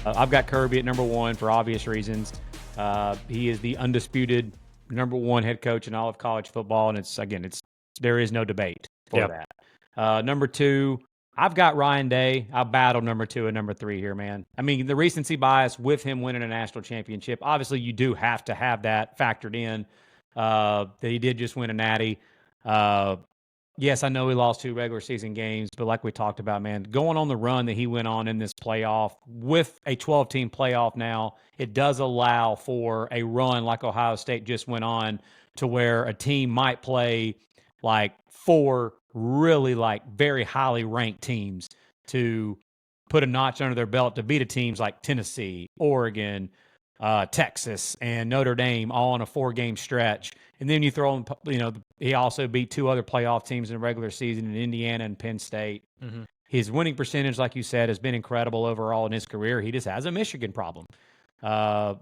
I've got Kirby at number one for obvious reasons. He is the undisputed number one head coach in all of college football, and there is no debate for that. Number two, I've got Ryan Day. I'll battle number two and number three here, man. I mean, the recency bias with him winning a national championship, obviously you do have to have that factored in, that he did just win a natty. Yes, I know he lost 2 regular season games, but like we talked about, man, going on the run that he went on in this playoff with a 12-team playoff now, it does allow for a run like Ohio State just went on, to where a team might play like 4 really like very highly ranked teams to put a notch under their belt to beat a teams like Tennessee, Oregon, Texas, and Notre Dame all on a 4-game stretch. And then you throw in, he also beat 2 other playoff teams in the regular season in Indiana and Penn State. Mm-hmm. His winning percentage, like you said, has been incredible overall in his career. He just has a Michigan problem,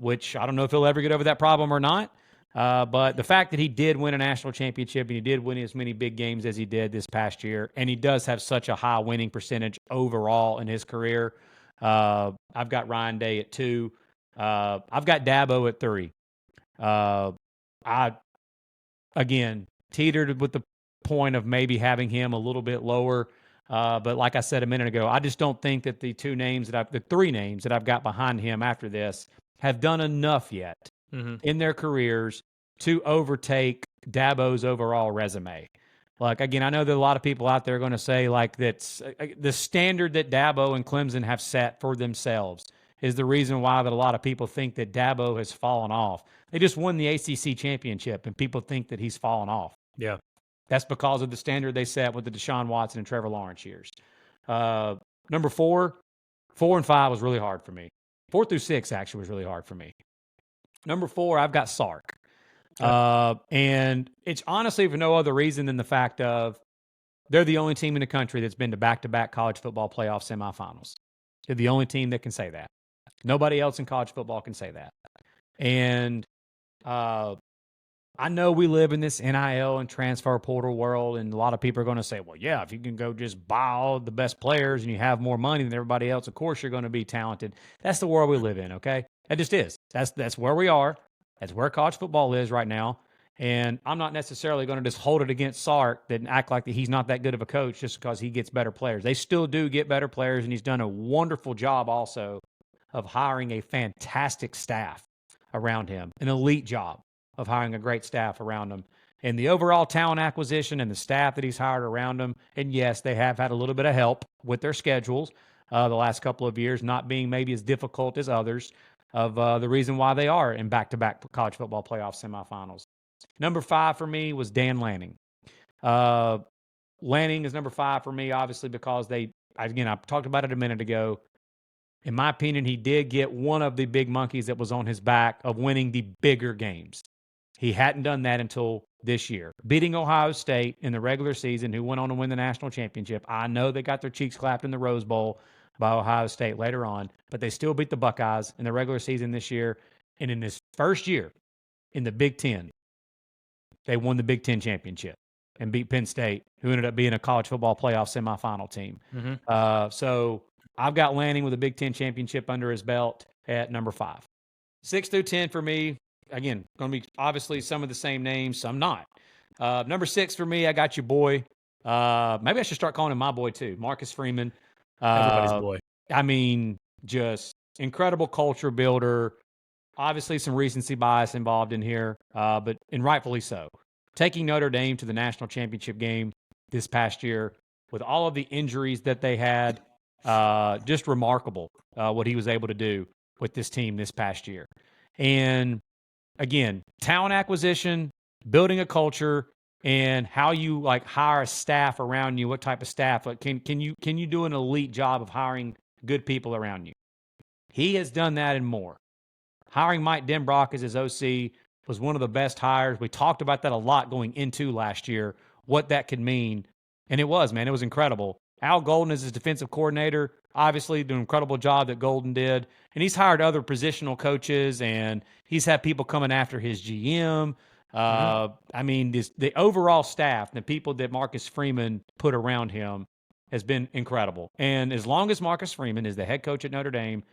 which I don't know if he'll ever get over that problem or not. But the fact that he did win a national championship and he did win as many big games as he did this past year, and he does have such a high winning percentage overall in his career, I've got Ryan Day at 2. I've got Dabo at 3. I, again, teetered with the point of maybe having him a little bit lower. But like I said a minute ago, I just don't think that the 3 names that I've got behind him after this have done enough yet in their careers to overtake Dabo's overall resume. Like, again, I know that a lot of people out there are going to say, like, that's the standard that Dabo and Clemson have set for themselves is the reason why that a lot of people think that Dabo has fallen off. They just won the ACC championship, and people think that he's fallen off. Yeah. That's because of the standard they set with the Deshaun Watson and Trevor Lawrence years. Number 4 and 5 was really hard for me. 4 through 6 actually was really hard for me. Number 4, I've got Sark. Okay. And it's honestly for no other reason than the fact of they're the only team in the country that's been to back-to-back college football playoff semifinals. They're the only team that can say that. Nobody else in college football can say that. And I know we live in this NIL and transfer portal world, and a lot of people are going to say, well, yeah, if you can go just buy all the best players and you have more money than everybody else, of course you're going to be talented. That's the world we live in, okay? It just is. That's where we are. That's where college football is right now. And I'm not necessarily going to just hold it against Sark and act like that he's not that good of a coach just because he gets better players. They still do get better players, and he's done a wonderful job also of hiring a fantastic staff around him, an elite job of hiring a great staff around him. And the overall talent acquisition and the staff that he's hired around him, and yes, they have had a little bit of help with their schedules the last couple of years, not being maybe as difficult as others, of the reason why they are in back-to-back college football playoff semifinals. Number 5 for me was Dan Lanning. Lanning is number 5 for me, obviously, because I talked about it a minute ago. In my opinion, he did get one of the big monkeys that was on his back of winning the bigger games. He hadn't done that until this year. Beating Ohio State in the regular season, who went on to win the national championship. I know they got their cheeks clapped in the Rose Bowl by Ohio State later on, but they still beat the Buckeyes in the regular season this year. And in this first year in the Big Ten, they won the Big Ten championship and beat Penn State, who ended up being a college football playoff semifinal team. So I've got Lanning with a Big Ten championship under his belt at number 5. 6 through 10 for me, again, going to be obviously some of the same names, some not. Number 6 for me, I got your boy. Maybe I should start calling him my boy too, Marcus Freeman. Everybody's boy. I mean, just incredible culture builder. Obviously, some recency bias involved in here, and rightfully so. Taking Notre Dame to the national championship game this past year with all of the injuries that they had, just remarkable what he was able to do with this team this past year. And again, talent acquisition, building a culture, and how you like hire a staff around you. What type of staff? Like, can you do an elite job of hiring good people around you? He has done that and more. Hiring Mike Denbrock as his OC was one of the best hires. We talked about that a lot going into last year, what that could mean. And it was incredible. Al Golden is his defensive coordinator, obviously doing an incredible job that Golden did. And he's hired other positional coaches, and he's had people coming after his GM. I mean, the overall staff, the people that Marcus Freeman put around him has been incredible. And as long as Marcus Freeman is the head coach at Notre Dame,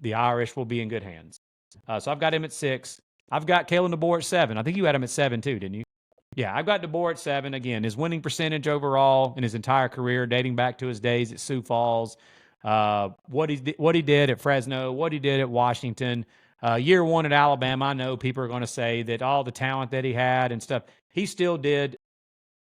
the Irish will be in good hands. So I've got him at 6. I've got Kalen DeBoer at 7. I think you had him at 7 too, didn't you? Yeah, I've got DeBoer at 7. Again, his winning percentage overall in his entire career, dating back to his days at Sioux Falls, what he did at Fresno, what he did at Washington, year 1 at Alabama. I know people are going to say that all the talent that he had and stuff, he still did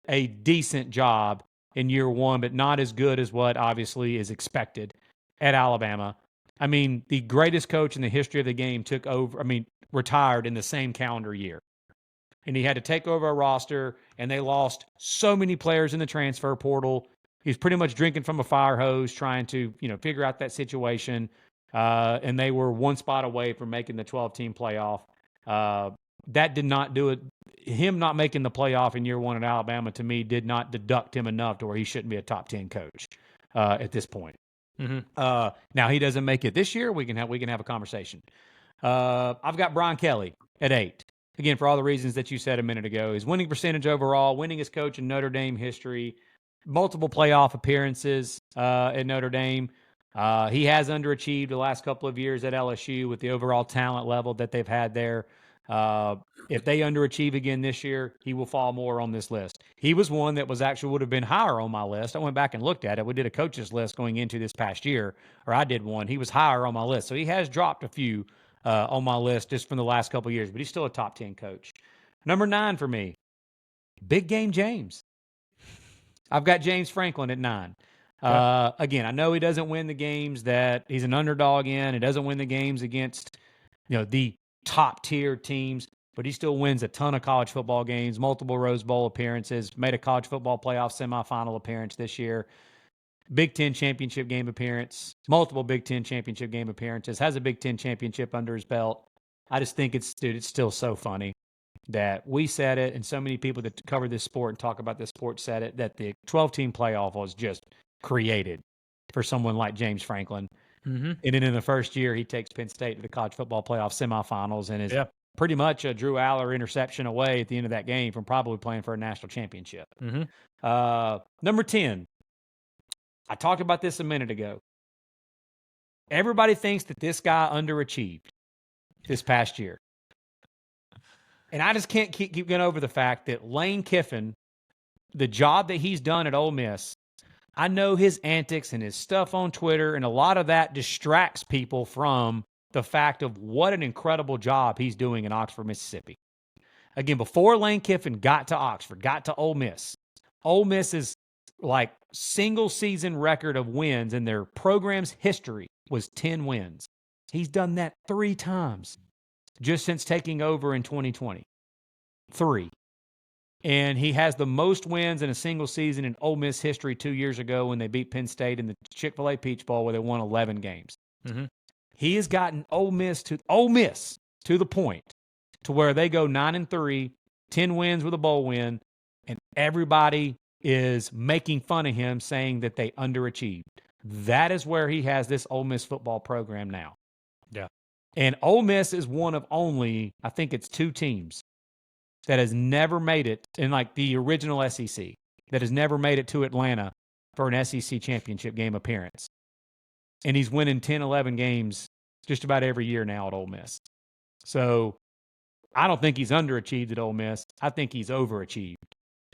a decent job in year 1, but not as good as what obviously is expected at Alabama. I mean, the greatest coach in the history of the game retired in the same calendar year. And he had to take over a roster, and they lost so many players in the transfer portal. He's pretty much drinking from a fire hose, trying to, figure out that situation. And they were one spot away from making the 12-team playoff. That did not do it. Him not making the playoff in year 1 at Alabama, to me, did not deduct him enough to where he shouldn't be a top 10 coach at this point. Mm-hmm. Now he doesn't make it this year. We can have a conversation. I've got Brian Kelly at 8. Again, for all the reasons that you said a minute ago, his winning percentage overall, winningest coach in Notre Dame history, multiple playoff appearances at Notre Dame. He has underachieved the last couple of years at LSU with the overall talent level that they've had there. If they underachieve again this year, he will fall more on this list. He was one that would have been higher on my list. I went back and looked at it. We did a coach's list going into this past year, or I did one. He was higher on my list. So he has dropped a few on my list just from the last couple of years, but he's still a top 10 coach. Number 9 for me, Big Game James. I've got James Franklin at 9. Again, I know he doesn't win the games that he's an underdog in. He doesn't win the games against, the top tier teams, but he still wins a ton of college football games, multiple Rose Bowl appearances, made a college football playoff semifinal appearance this year, Big Ten championship game appearance, multiple Big Ten championship game appearances, has a Big Ten championship under his belt. I just think it's still so funny that we said it, and so many people that cover this sport and talk about this sport said it, that the 12-team playoff was just created for someone like James Franklin. Mm-hmm. And then in the first year, he takes Penn State to the college football playoff semifinals and is pretty much a Drew Aller interception away at the end of that game from probably playing for a national championship. Mm-hmm. Number 10, I talked about this a minute ago. Everybody thinks that this guy underachieved this past year. And I just can't keep getting over the fact that Lane Kiffin, the job that he's done at Ole Miss, I know his antics and his stuff on Twitter, and a lot of that distracts people from the fact of what an incredible job he's doing in Oxford, Mississippi. Again, before Lane Kiffin got to Oxford, got to Ole Miss's like single season record of wins in their program's history was 10 wins. He's done that 3 times just since taking over in 2020. 3. And he has the most wins in a single season in Ole Miss history 2 years ago when they beat Penn State in the Chick-fil-A Peach Bowl where they won 11 games. Mm-hmm. He has gotten Ole Miss to the point to where they go 9-3, 10 wins with a bowl win, and everybody is making fun of him, saying that they underachieved. That is where he has this Ole Miss football program now. Yeah. And Ole Miss is one of only, I think it's 2 teams that has never made it in like the original SEC, that has never made it to Atlanta for an SEC championship game appearance. And he's winning 10, 11 games just about every year now at Ole Miss. So I don't think he's underachieved at Ole Miss. I think he's overachieved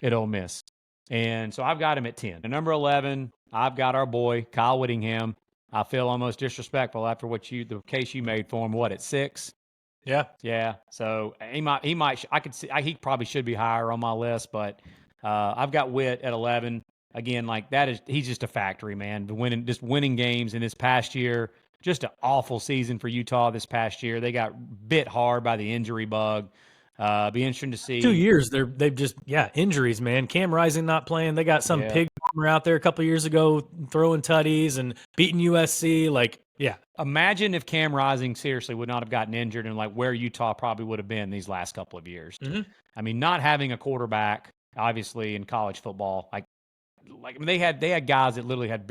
at Ole Miss. And so I've got him at 10. At number 11, I've got our boy, Kyle Whittingham. I feel almost disrespectful after the case you made for him, at 6? Yeah. So he probably should be higher on my list, but I've got Witt at 11. Again, he's just a factory, man. Winning games in this past year. Just an awful season for Utah this past year. They got bit hard by the injury bug. Be interesting to see. 2 years, they've just injuries, man. Cam Rising not playing. They got some pig farmer out there a couple of years ago throwing tutties and beating USC. Imagine if Cam Rising seriously would not have gotten injured and where Utah probably would have been these last couple of years. Mm-hmm. I mean, not having a quarterback, obviously in college football, they had guys that literally had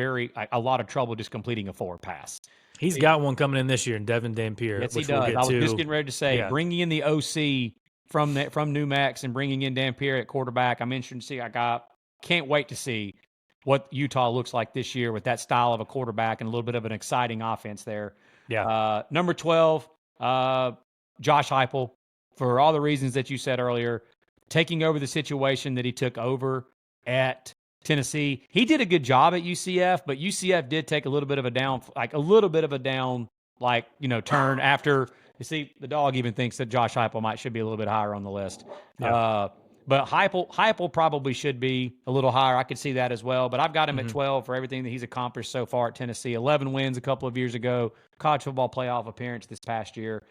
a lot of trouble just completing a forward pass. He's got one coming in this year in Devin Dampier. Yes, he does. I was just getting ready to say, bringing in the OC from New Mex and bringing in Dampier at quarterback. I'm interested to see. Can't wait to see what Utah looks like this year with that style of a quarterback and a little bit of an exciting offense there. Yeah. Number 12, Josh Heupel, for all the reasons that you said earlier, taking over the situation that he took over at Tennessee. He did a good job at UCF, but UCF did take a little bit of a down, turn after. You see, the dog even thinks that Josh Heupel should be a little bit higher on the list. Yeah. But Heupel probably should be a little higher. I could see that as well. But I've got him at 12 for everything that he's accomplished so far at Tennessee. 11 wins a couple of years ago, college football playoff appearance this past year.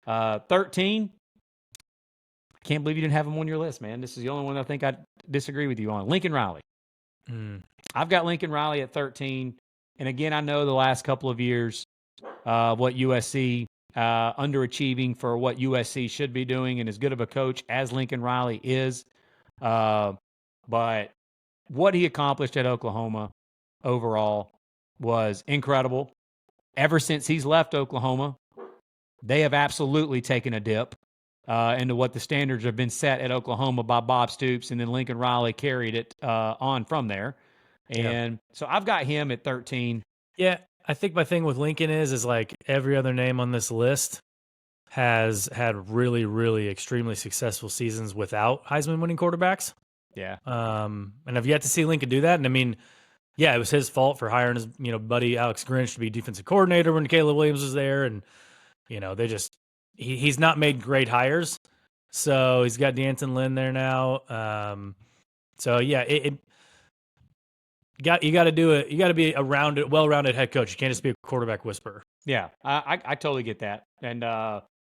13, I can't believe you didn't have him on your list, man. This is the only one I think I disagree with you on. Lincoln Riley. I've got Lincoln Riley at 13. And again, I know the last couple of years, what USC underachieving for what USC should be doing, and as good of a coach as Lincoln Riley is. But what he accomplished at Oklahoma overall was incredible. Ever since he's left Oklahoma, they have absolutely taken a dip into what the standards have been set at Oklahoma by Bob Stoops, and then Lincoln Riley carried it on from there. And so I've got him at 13. Yeah, I think my thing with Lincoln is like every other name on this list has had really, really extremely successful seasons without Heisman winning quarterbacks. Yeah. And I've yet to see Lincoln do that. And I mean, yeah, it was his fault for hiring his, buddy Alex Grinch to be defensive coordinator when Caleb Williams was there. And, they just, he's not made great hires. So he's got D'Anton Lynn there now. So yeah, you got to do it. You got to be a well-rounded head coach. You can't just be a quarterback whisperer. Yeah, I totally get that. And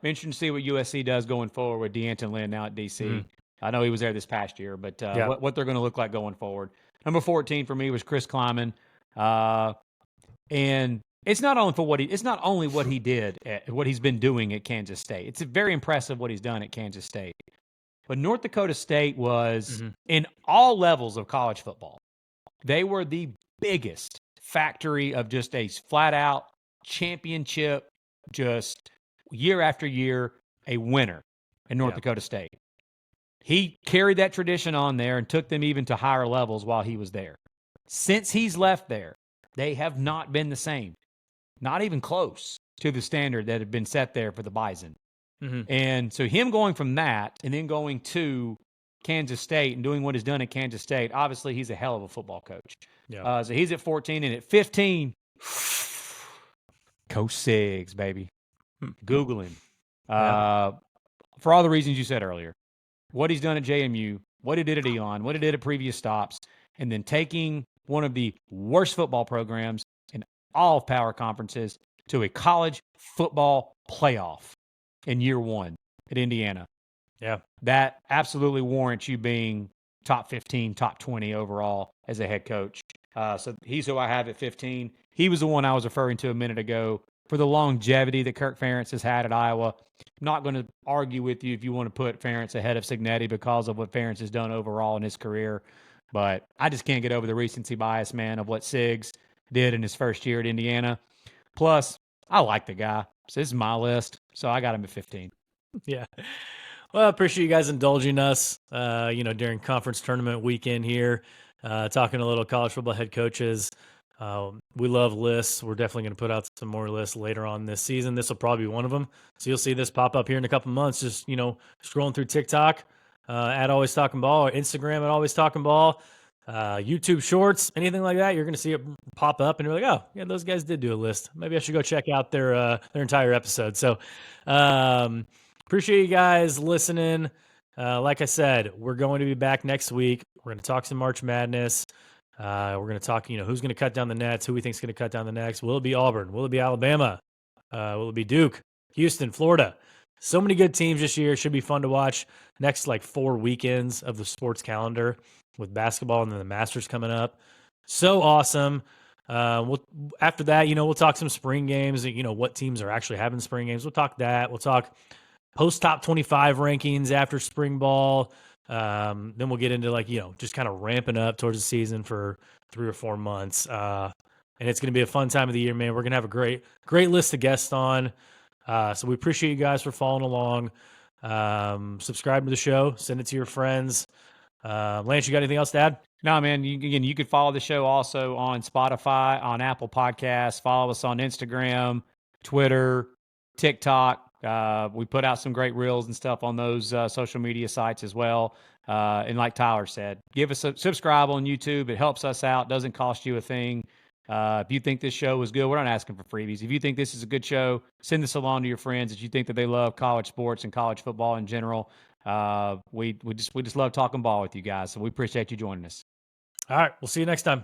interesting to see what USC does going forward with D'Anton Lynn now at DC. I know he was there this past year, but what they're going to look like going forward. Number 14 for me was Chris Kleiman. And it's not only what he did, what he's been doing at Kansas State. It's very impressive what he's done at Kansas State. But North Dakota State was in all levels of college football. They were the biggest factory of just a flat-out championship, just year after year, a winner in North Dakota State. He carried that tradition on there and took them even to higher levels while he was there. Since he's left there, they have not been the same, not even close to the standard that had been set there for the Bison. And so him going from that and then going to Kansas State and doing what he's done at Kansas State, obviously he's a hell of a football coach. So he's at 14, and at 15, Coach Siggs, baby. Google him. For all the reasons you said earlier. What he's done at JMU, what he did at Elon, what he did at previous stops, and then taking one of the worst football programs in all of power conferences to a college football playoff in year one at Indiana. Yeah. That absolutely warrants you being top 15, top 20 overall as a head coach. So he's who I have at 15. He was the one I was referring to a minute ago for the longevity that Kirk Ferentz has had at Iowa. I'm not going to argue with you if you want to put Ferentz ahead of Cignetti because of what Ferentz has done overall in his career. But I just can't get over the recency bias, man, of what Siggs did in his first year at Indiana. Plus, I like the guy. So this is my list. So I got him at 15. Yeah. Well, I appreciate you guys indulging us, during conference tournament weekend here, talking a little college football head coaches. We love lists. We're definitely going to put out some more lists later on this season. This will probably be one of them. So you'll see this pop up here in a couple months, just, scrolling through TikTok, at Always Talking Ball, or Instagram at Always Talking Ball, YouTube Shorts, anything like that. You're going to see it pop up and you're like, oh, yeah, those guys did do a list. Maybe I should go check out their entire episode. So, appreciate you guys listening. Like I said, we're going to be back next week. We're going to talk some March Madness. We're going to talk, who's going to cut down the nets, who we think is going to cut down the nets. Will it be Auburn? Will it be Alabama? Will it be Duke, Houston, Florida? So many good teams this year. Should be fun to watch. Next, 4 weekends of the sports calendar with basketball and then the Masters coming up. So awesome. After that, we'll talk some spring games, what teams are actually having spring games. We'll talk that. We'll talk post top 25 rankings after spring ball. Then we'll get into just kind of ramping up towards the season for 3 or 4 months. And it's going to be a fun time of the year, man. We're going to have a great list of guests on. So we appreciate you guys for following along. Subscribe to the show, send it to your friends. Lance, you got anything else to add? No, man. You could follow the show also on Spotify, on Apple Podcasts. Follow us on Instagram, Twitter, TikTok. We put out some great reels and stuff on those social media sites as well. And like Tyler said, give us a subscribe on YouTube. It helps us out. Doesn't cost you a thing. If you think this show is good, we're not asking for freebies. If you think this is a good show, send this along to your friends that you think that they love college sports and college football in general. We just love talking ball with you guys. So we appreciate you joining us. All right. We'll see you next time.